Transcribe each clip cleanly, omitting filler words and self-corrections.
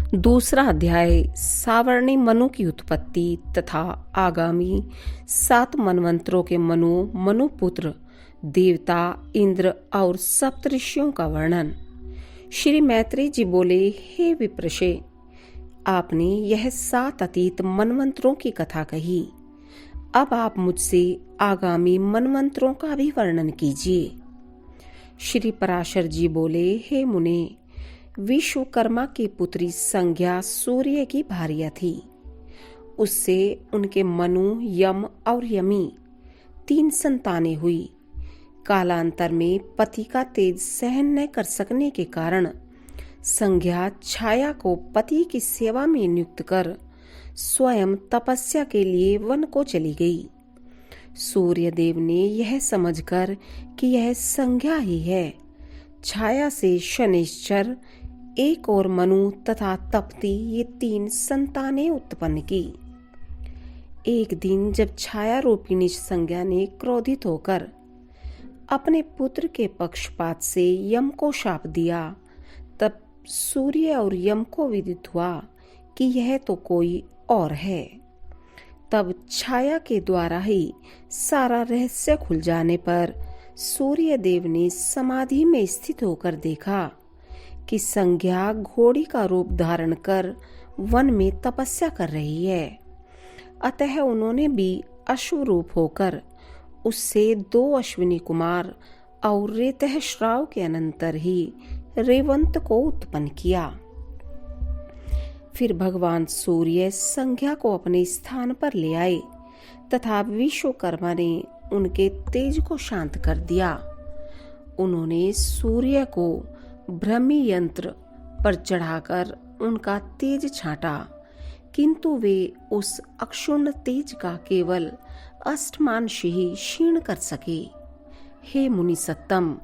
दूसरा अध्याय सावर्णी मनु की उत्पत्ति तथा आगामी 7 मनवंतरों के मनुपुत्र, देवता, इंद्र और सप्तऋषियों का वर्णन। श्री मैत्रेय जी बोले, हे विप्रशे, आपने यह 7 अतीत मनवंतरों की कथा कही। अब आप मुझसे आगामी मनवंतरों का भी वर्णन कीजिए। श्री पराशर जी बोले, हे मुने, विश्वकर्मा की पुत्री संज्ञा सूर्य की भार्या थी। उससे उनके मनु, यम और यमी 3 संतानें हुई। कालांतर में पति का तेज सहन न कर सकने के कारण संज्ञा छाया को पति की सेवा में नियुक्त कर स्वयं तपस्या के लिए वन को चली गई। सूर्यदेव ने यह समझकर कि यह संज्ञा ही है, छाया से शनिश्चर, एक और मनु तथा तपती, ये 3 संतानें उत्पन्न की। एक दिन जब छाया रूपिणी संज्ञा ने क्रोधित होकर अपने पुत्र के पक्षपात से यम को शाप दिया, तब सूर्य और यम को विदित हुआ कि यह तो कोई और है। तब छाया के द्वारा ही सारा रहस्य खुल जाने पर सूर्य देव ने समाधि में स्थित होकर देखा कि संज्ञा घोड़ी का रूप धारण कर वन में तपस्या कर रही है। अतः उन्होंने भी अश्व रूप होकर उससे 2 अश्विनी कुमार और रेतः श्राव के अनंतर ही रेवंत को उत्पन्न किया। फिर भगवान सूर्य संज्ञा को अपने स्थान पर ले आए तथा विश्वकर्मा ने उनके तेज को शांत कर दिया। उन्होंने सूर्य को ब्रह्मी यंत्र पर चढ़ाकर उनका तेज छांटा, किंतु वे उस अक्षुण्ण तेज का केवल अष्टमांश ही क्षीण कर सके। हे मुनि सत्तम,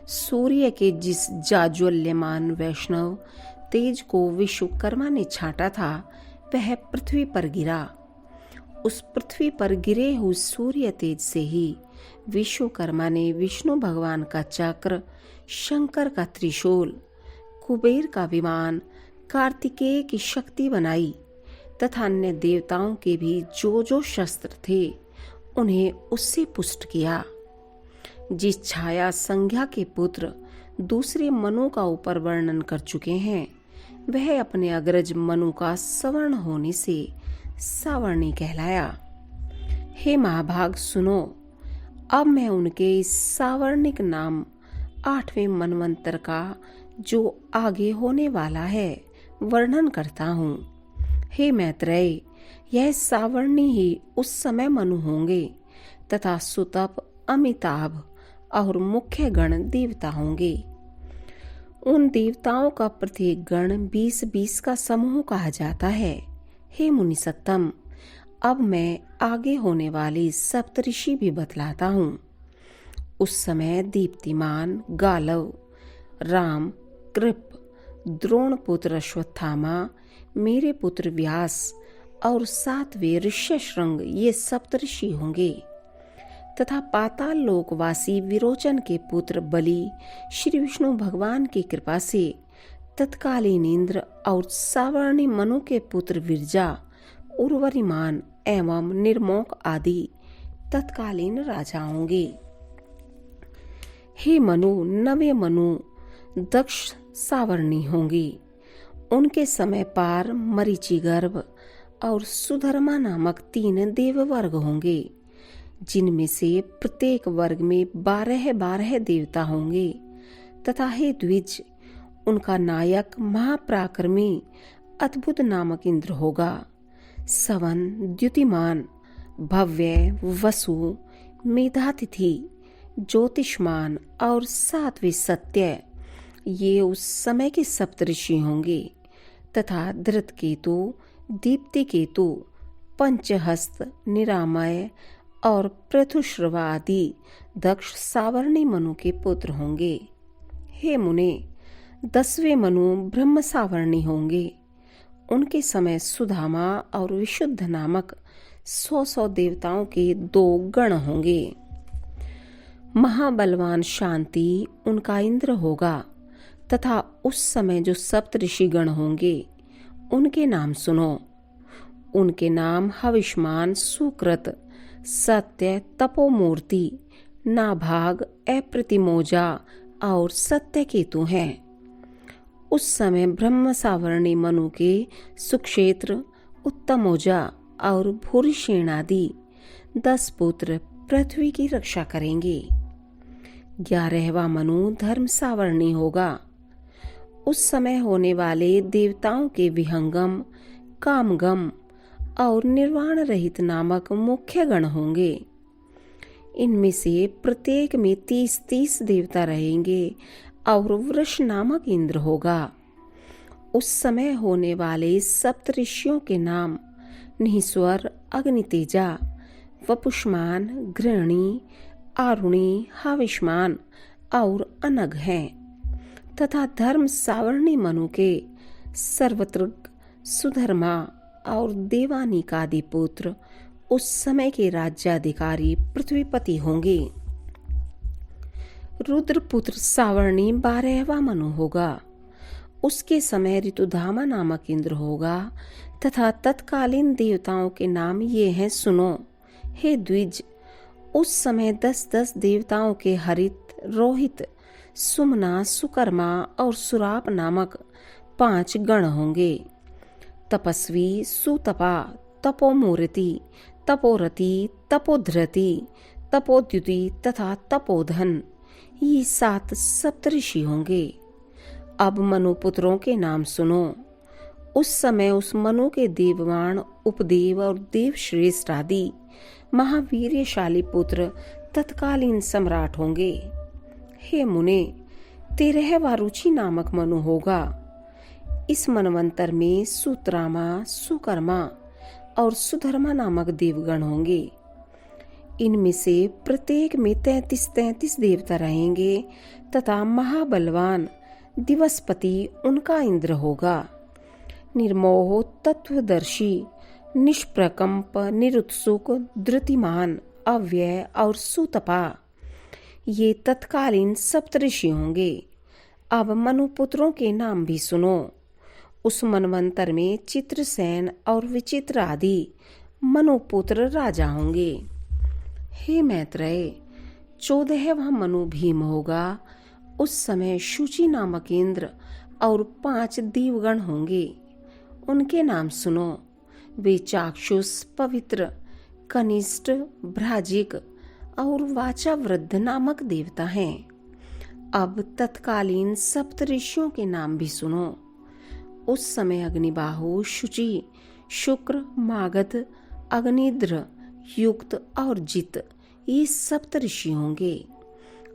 सूर्य के जिस जाज्वल्यमान वैष्णव तेज को विश्वकर्मा ने छांटा था, वह पृथ्वी पर गिरा। उस पृथ्वी पर गिरे हुए सूर्य तेज से ही विश्वकर्मा ने विष्णु भगवान का चक्र, शंकर का त्रिशूल, कुबेर का विमान, कार्तिकेय की शक्ति बनाई तथा अन्य देवताओं के भी जो जो शस्त्र थे उन्हें उससे पुष्ट किया। जिस छाया संज्ञा के पुत्र दूसरे मनु का ऊपर वर्णन कर चुके हैं, वह अपने अग्रज मनु का सवर्ण होने से सावर्णी कहलाया। हे महाभाग, सुनो, अब मैं उनके इस सावर्णिक नाम 8वें मनवंतर का, जो आगे होने वाला है, वर्णन करता हूँ। हे मैत्रेय, यह सावर्णी ही उस समय मनु होंगे तथा सुतप, अमिताभ और मुख्य गण देवता होंगे। उन देवताओं का प्रत्येक गण 20-20 का समूह कहा जाता है। हे मुनि सत्तम, अब मैं आगे होने वाली सप्तऋषि भी बतलाता हूँ। उस समय दीप्तिमान, गालव, राम, कृप, द्रोण पुत्र अश्वत्थामा, मेरे पुत्र व्यास और 7वें ऋष्यशृंग, ये सप्तऋषि होंगे तथा पाताल लोकवासी विरोचन के पुत्र बलि श्री विष्णु भगवान की कृपा से तत्कालीन इंद्र और सावर्णी मनु के पुत्र विरजा, उर्वरिमान एवं निर्मोक आदि तत्कालीन राजा होंगे। हे मनु, 9वें मनु दक्ष सावर्णी होंगे। उनके समय पार, मरीचिगर्भ और सुधर्मा नामक 3 देववर्ग होंगे, जिनमें से प्रत्येक वर्ग में 12 देवता होंगे तथा हे द्विज, उनका नायक महापराक्रमी अद्भुत नामक इंद्र होगा। सवन, द्युतिमान, भव्य, वसु, मेधातिथि, ज्योतिष्मान और 7वें सत्य, ये उस समय के सप्तऋषि होंगे तथा धृतकेतु, दीप्तिकेतु, पंचहस्त, निरामय और पृथुश्रवा आदि दक्ष सावर्णी मनु के पुत्र होंगे। हे मुने, 10वें मनु ब्रह्म सावर्णी होंगे। उनके समय सुधामा और विशुद्ध नामक 100 देवताओं के 2 गण होंगे। महाबलवान शांति उनका इंद्र होगा तथा उस समय जो सप्तऋषि गण होंगे उनके नाम सुनो। उनके नाम हविष्मान, सुकृत, सत्य, तपोमूर्ति, नाभाग, अप्रतिमोजा और सत्य केतु हैं। उस समय ब्रह्म सावर्णी मनु के सुक्षेत्र, उत्तमोजा और भूरिशेन आदि 10 पुत्र पृथ्वी की रक्षा करेंगे। 11वां मनु धर्म सावर्णी होगा। उस समय होने वाले देवताओं के विहंगम, कामगम और निर्वाण रहित नामक मुख्य गण होंगे। इनमें से प्रत्येक में 30-30 देवता रहेंगे और वृष नामक इंद्र होगा। उस समय होने वाले सप्तऋषियों के नाम निस्वर, अग्नितेजा, वपुष्मान, गृहणी, आरुणी, हाविष्मान और अनग हैं तथा धर्म सावर्णी मनु के सर्वतृग, सुधर्मा और देवानिकादि पुत्र उस समय के राज्याधिकारी पृथ्वीपति होंगे। रुद्रपुत्र सावर्णी 12वां मनु होगा। उसके समय ऋतुधामा नामक इंद्र होगा तथा तत्कालीन देवताओं के नाम ये हैं, सुनो। हे द्विज, उस समय 10-10 देवताओं के हरित, रोहित, सुमना, सुकर्मा और सुराप नामक 5 गण होंगे। तपस्वी, सुतपा, तपोमूर्ति, तपोरति, तपोधृति, तपोद्युति तथा तपोधन, ये 7 सप्तऋषि होंगे। अब मनुपुत्रों के नाम सुनो। उस समय उस मनु के देववाण, उपदेव और देवश्रेष्ठ आदि महावीर्यशाली पुत्र तत्कालीन सम्राट होंगे। हे मुने, 13वां रुचि नामक मनु होगा। इस मनवंतर में सुतरामा, सुकर्मा और सुधर्मा नामक देवगण होंगे। इनमें से प्रत्येक में 33-33 देवता रहेंगे तथा महाबलवान दिवसपति उनका इंद्र होगा। निर्मोह, तत्वदर्शी, निष्प्रकंप, निरुत्सुक, धृतिमान, अव्यय और सुतपा, ये तत्कालीन सप्तऋषि होंगे। अब मनुपुत्रों के नाम भी सुनो। उस मनवंतर में चित्रसेन और विचित्र आदि मनुपुत्र राजा होंगे। हे मैत्रेय, 14वां मनु भीम होगा। उस समय शुचि नामक इंद्र और 5 देवगण होंगे। उनके नाम सुनो। वे चाक्षुष, पवित्र, कनिष्ठ, भ्राजिक और वाचा वृद्ध नामक देवता हैं। अब तत्कालीन सप्तऋषियों के नाम भी सुनो। उस समय अग्निबाहु, शुचि, शुक्र, मागध, अग्निद्र, युक्त और जित, ये सप्तऋषि होंगे।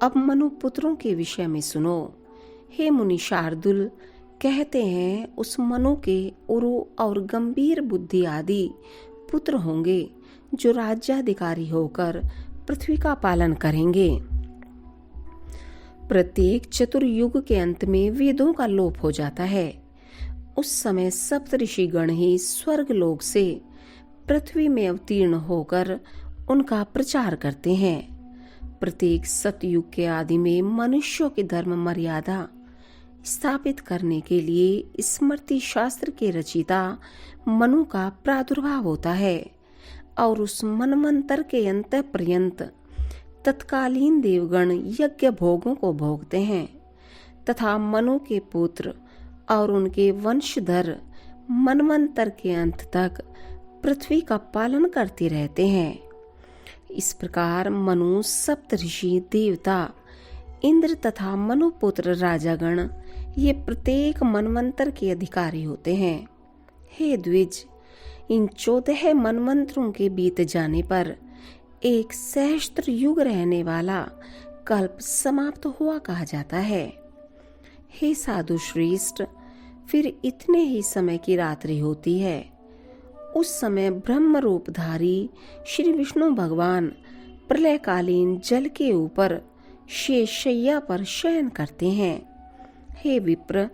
अब मनुपुत्रों के विषय में सुनो। हे मुनि शार्दुल, कहते हैं उस मनु के उरु और गंभीर बुद्धि आदि पुत्र होंगे जो राज्याधिकारी होकर पृथ्वी का पालन करेंगे। प्रत्येक चतुर्युग के अंत में वेदों का लोप हो जाता है। उस समय सप्तऋषि गण ही स्वर्ग लोक से पृथ्वी में अवतीर्ण होकर उनका प्रचार करते हैं। प्रत्येक सतयुग के आदि में मनुष्यों की धर्म मर्यादा स्थापित करने के लिए स्मृति शास्त्र के रचिता मनु का प्रादुर्भाव होता है और उस मनवंतर के अंत पर्यंत तत्कालीन देवगण यज्ञ भोगों को भोगते हैं तथा मनु के पुत्र और उनके वंशधर मनवंतर के अंत तक पृथ्वी का पालन करते रहते हैं। इस प्रकार मनु, सप्तऋषि, देवता, इंद्र तथा मनुपुत्र राजागण ये प्रत्येक मनवंतर के अधिकारी होते हैं। हे द्विज, इन 14 मनवंतरों के बीत जाने पर एक सहस्त्र युग रहने वाला कल्प समाप्त हुआ कहा जाता है। हे साधु श्रेष्ठ, फिर इतने ही समय की रात्रि होती है। उस समय ब्रह्म रूपधारी श्री विष्णु भगवान प्रलयकालीन जल के ऊपर शेषशय्या पर शयन करते हैं। हे विप्र,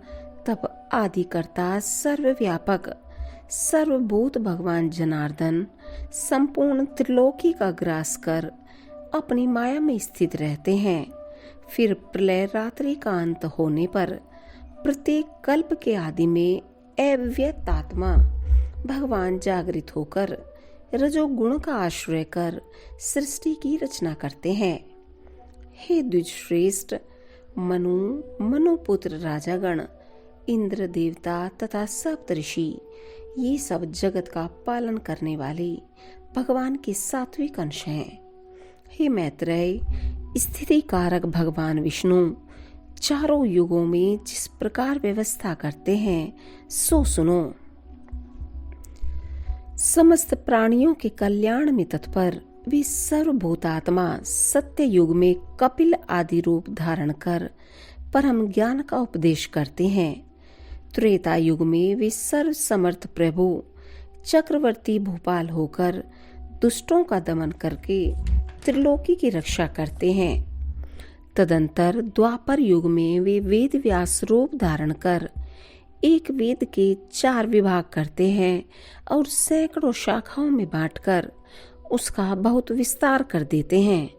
तब आदिकर्ता सर्वव्यापक सर्वभूत भगवान जनार्दन संपूर्ण त्रिलोकी का ग्रास कर अपनी माया में स्थित रहते हैं। फिर प्रलय रात्रि का अंत होने पर प्रत्येक कल्प के आदि में अव्यक्तात्मा भगवान जागृत होकर रजोगुण का आश्रय कर सृष्टि की रचना करते हैं। हे द्विजश्रेष्ठ, मनुपुत्र राजागण, इंद्र देवता तथा सप्तऋषि, ये सब जगत का पालन करने वाले भगवान के सात्विक अंश हैं। हे मैत्रेय, स्थिति कारक भगवान विष्णु चारों युगों में जिस प्रकार व्यवस्था करते हैं सो सुनो। समस्त प्राणियों के कल्याण में तत्पर वे सर्वभूतात्मा सत्य युग में कपिल आदि रूप धारण कर परम ज्ञान का उपदेश करते हैं। त्रेता युग में वे सर्व समर्थ प्रभु चक्रवर्ती भूपाल होकर दुष्टों का दमन करके त्रिलोकी की रक्षा करते हैं। तदंतर द्वापर युग में वे वेद व्यास रूप धारण कर एक वेद के 4 विभाग करते हैं और सैकड़ों शाखाओं में बांटकर उसका बहुत विस्तार कर देते हैं।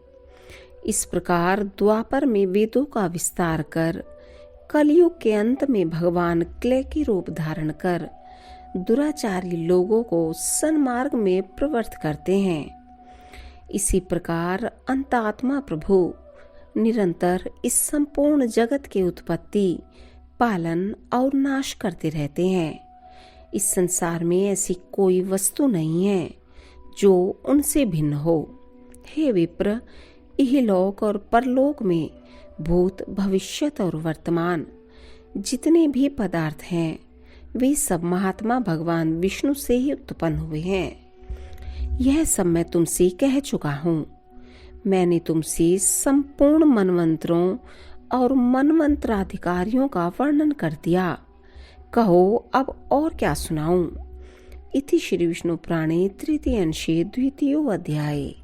इस प्रकार द्वापर में वेदों का विस्तार कर कलयुग के अंत में भगवान क्ले की रूप धारण कर दुराचारी लोगों को सन्मार्ग में प्रवृत्त करते हैं। इसी प्रकार अंतात्मा प्रभु निरंतर इस संपूर्ण जगत के उत्पत्ति, पालन और नाश करते रहते हैं। इस संसार में ऐसी कोई वस्तु नहीं है जो उनसे भिन्न हो। हे विप्र, इहलोक और परलोक में भूत, भविष्यत और वर्तमान जितने भी पदार्थ हैं वे सब महात्मा भगवान विष्णु से ही उत्पन्न हुए हैं। यह सब मैं तुमसे कह चुका हूँ। मैंने तुमसे संपूर्ण मनवंतरों और मनवंतराधिकारियों का वर्णन कर दिया। कहो अब और क्या सुनाऊं। इति श्री विष्णु पुराणे तृतीय अंशे 2य अध्याये।